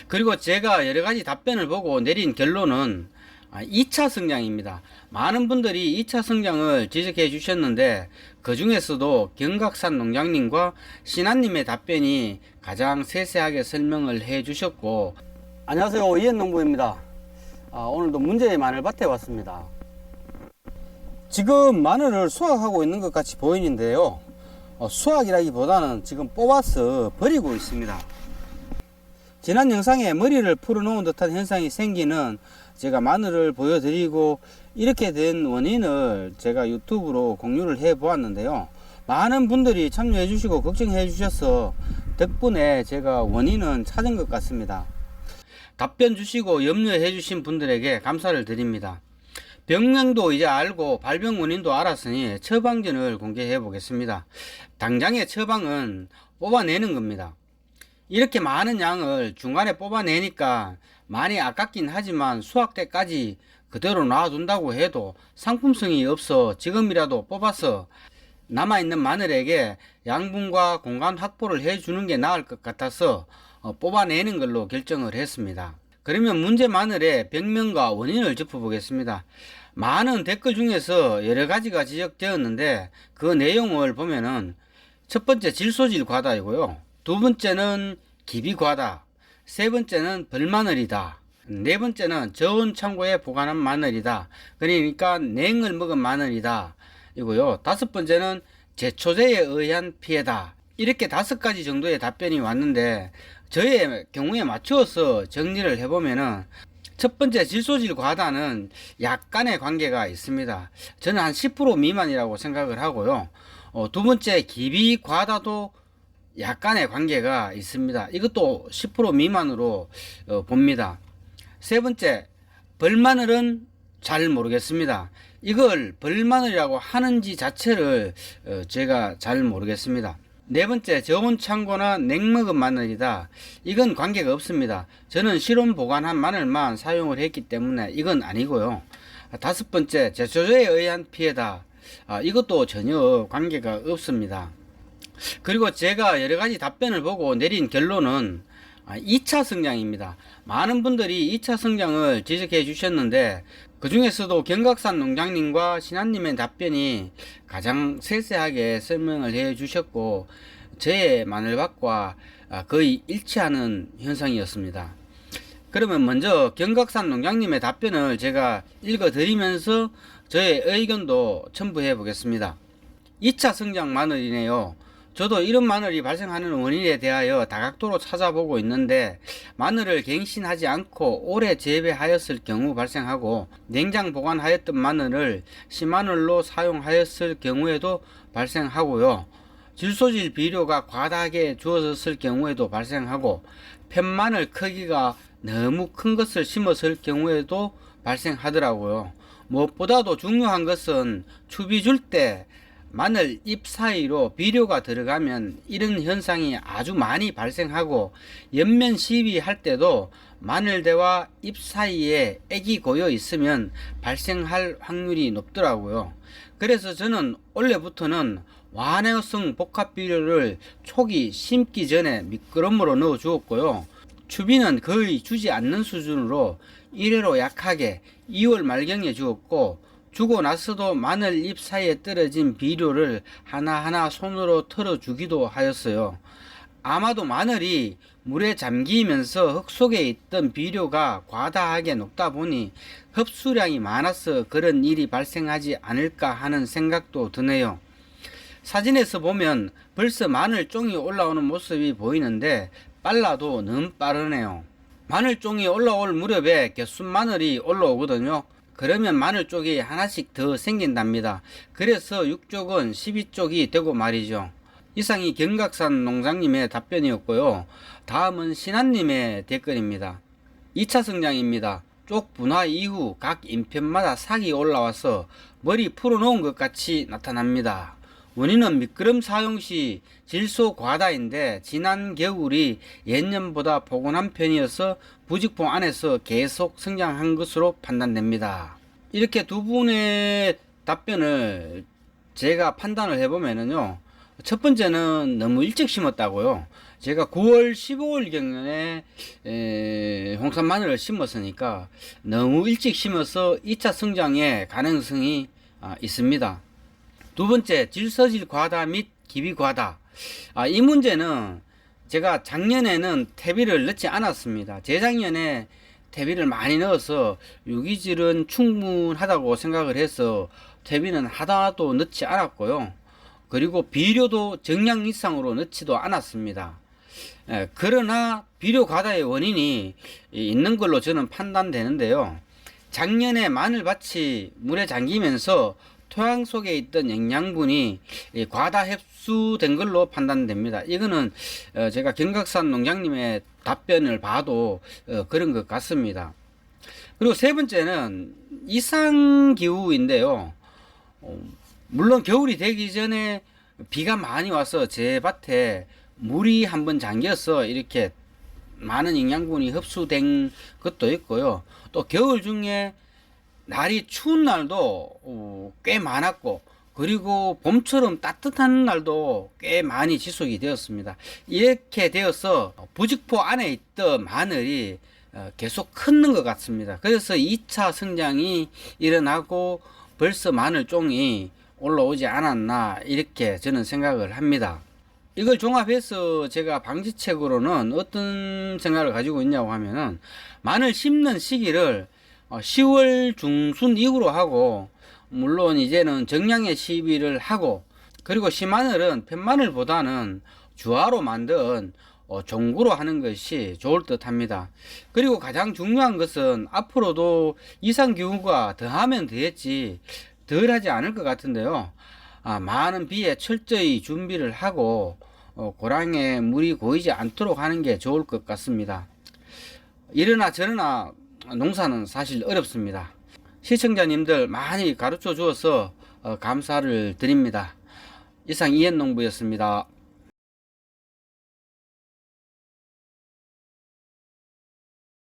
그리고 제가 여러 가지 답변을 보고 내린 결론은 2차 성장입니다. 많은 분들이 2차 성장을 지적해 주셨는데 그 중에서도 경각산 농장님과 신한님의 답변이 가장 세세하게 설명을 해 주셨고. 안녕하세요, 이현농부입니다. 오늘도 문제의 마늘밭에 왔습니다. 지금 마늘을 수확하고 있는 것 같이 보이는데요, 수확이라기보다는 지금 뽑아서 버리고 있습니다. 지난 영상에 머리를 풀어놓은 듯한 현상이 생기는 제가 마늘을 보여드리고, 이렇게 된 원인을 제가 유튜브로 공유를 해 보았는데요, 많은 분들이 참여해 주시고 걱정해 주셔서 덕분에 제가 원인은 찾은 것 같습니다. 답변 주시고 염려해 주신 분들에게 감사를 드립니다. 병명도 이제 알고 발병 원인도 알았으니 처방전을 공개해 보겠습니다. 당장의 처방은 뽑아내는 겁니다. 이렇게 많은 양을 중간에 뽑아내니까 많이 아깝긴 하지만 수확 때까지 그대로 놔둔다고 해도 상품성이 없어 지금이라도 뽑아서 남아있는 마늘에게 양분과 공간 확보를 해주는 게 나을 것 같아서 뽑아내는 걸로 결정을 했습니다. 그러면 문제 마늘의 병명과 원인을 짚어보겠습니다. 많은 댓글 중에서 여러 가지가 지적되었는데 그 내용을 보면은 첫 번째 질소질 과다이고요, 두 번째는 기비 과다, 세 번째는 벌마늘이다, 네 번째는 저온 창고에 보관한 마늘이다, 그러니까 냉을 먹은 마늘이다 이고요, 다섯 번째는 제초제에 의한 피해다. 이렇게 5가지 정도의 답변이 왔는데 저의 경우에 맞추어서 정리를 해보면은 첫 번째 질소질 과다는 약간의 관계가 있습니다. 저는 한 10% 미만이라고 생각을 하고요. 두 번째 기비 과다도 약간의 관계가 있습니다. 이것도 10% 미만으로 봅니다. 세 번째 벌마늘은 잘 모르겠습니다. 이걸 벌마늘이라고 하는지 자체를 제가 잘 모르겠습니다. 네 번째 저온 창고나 냉먹은 마늘이다. 이건 관계가 없습니다. 저는 실온 보관한 마늘만 사용을 했기 때문에 이건 아니고요. 다섯 번째 제초제에 의한 피해다. 이것도 전혀 관계가 없습니다. 그리고 제가 여러 가지 답변을 보고 내린 결론은 2차 성장입니다. 많은 분들이 2차 성장을 지적해 주셨는데 그 중에서도 경각산 농장님과 신한님의 답변이 가장 세세하게 설명을 해 주셨고 저의 마늘밭과 거의 일치하는 현상이었습니다. 그러면 먼저 경각산 농장님의 답변을 제가 읽어 드리면서 저의 의견도 첨부해 보겠습니다. 2차 성장 마늘이네요. 저도 이런 마늘이 발생하는 원인에 대하여 다각도로 찾아보고 있는데 마늘을 갱신하지 않고 오래 재배하였을 경우 발생하고 냉장 보관하였던 마늘을 시마늘로 사용하였을 경우에도 발생하고요, 질소질 비료가 과다하게 주어졌을 경우에도 발생하고 편마늘 크기가 너무 큰 것을 심었을 경우에도 발생하더라고요. 무엇보다도 중요한 것은 추비 줄 때 마늘 잎 사이로 비료가 들어가면 이런 현상이 아주 많이 발생하고 옆면 시비할 때도 마늘대와 잎 사이에 액이 고여 있으면 발생할 확률이 높더라고요. 그래서 저는 원래부터는 완화성 복합 비료를 초기 심기 전에 미끄럼으로 넣어 주었고요, 추비는 거의 주지 않는 수준으로 1회로 약하게 2월 말경에 주었고 주고 나서도 마늘 잎 사이에 떨어진 비료를 하나하나 손으로 털어주기도 하였어요. 아마도 마늘이 물에 잠기면서 흙 속에 있던 비료가 과다하게 녹다 보니 흡수량이 많아서 그런 일이 발생하지 않을까 하는 생각도 드네요. 사진에서 보면 벌써 마늘종이 올라오는 모습이 보이는데 빨라도 너무 빠르네요. 마늘종이 올라올 무렵에 개순 마늘이 올라오거든요. 그러면 마늘 쪽이 하나씩 더 생긴답니다. 그래서 6쪽은 12쪽이 되고 말이죠. 이상이 경각산 농장님의 답변이었고요. 다음은 신한님의 댓글입니다. 2차 성장입니다. 쪽 분화 이후 각 인편마다 삭이 올라와서 머리 풀어놓은 것 같이 나타납니다. 원인은 미끄럼 사용 시 질소 과다인데 지난 겨울이 예년보다 포근한 편이어서 부직포 안에서 계속 성장한 것으로 판단됩니다. 이렇게 두 분의 답변을 제가 판단을 해보면은요, 첫 번째는 너무 일찍 심었다고요. 제가 9월, 15월 경년에 홍산 마늘을 심었으니까 너무 일찍 심어서 2차 성장의 가능성이 있습니다. 두 번째, 질서질 과다 및 기비 과다. 이 문제는 제가 작년에는 퇴비를 넣지 않았습니다. 재작년에 퇴비를 많이 넣어서 유기질은 충분하다고 생각을 해서 퇴비는 하나도 넣지 않았고요. 그리고 비료도 정량 이상으로 넣지도 않았습니다. 그러나 비료 과다의 원인이 있는 걸로 저는 판단되는데요. 작년에 마늘밭이 물에 잠기면서 토양 속에 있던 영양분이 과다 흡수된 걸로 판단됩니다. 이거는 제가 경각산 농장님의 답변을 봐도 그런 것 같습니다. 그리고 세 번째는 이상기후인데요. 물론 겨울이 되기 전에 비가 많이 와서 제 밭에 물이 한번 잠겨서 이렇게 많은 영양분이 흡수된 것도 있고요. 또 겨울 중에 날이 추운 날도 꽤 많았고, 그리고 봄처럼 따뜻한 날도 꽤 많이 지속이 되었습니다. 이렇게 되어서 부직포 안에 있던 마늘이 계속 크는 것 같습니다. 그래서 2차 성장이 일어나고 벌써 마늘종이 올라오지 않았나, 이렇게 저는 생각을 합니다. 이걸 종합해서 제가 방지책으로는 어떤 생각을 가지고 있냐고 하면은, 마늘 심는 시기를 10월 중순 이후로 하고, 물론 이제는 정량의 시비를 하고, 그리고 시마늘은 팻마늘보다는 주화로 만든 종구로 하는 것이 좋을 듯 합니다. 그리고 가장 중요한 것은 앞으로도 이상기후가 더하면 더했지 덜 하지 않을 것 같은데요. 많은 비에 철저히 준비를 하고 고랑에 물이 고이지 않도록 하는 게 좋을 것 같습니다. 이러나 저러나 농사는 사실 어렵습니다. 시청자님들 많이 가르쳐 주어서 감사를 드립니다. 이상 이현농부였습니다.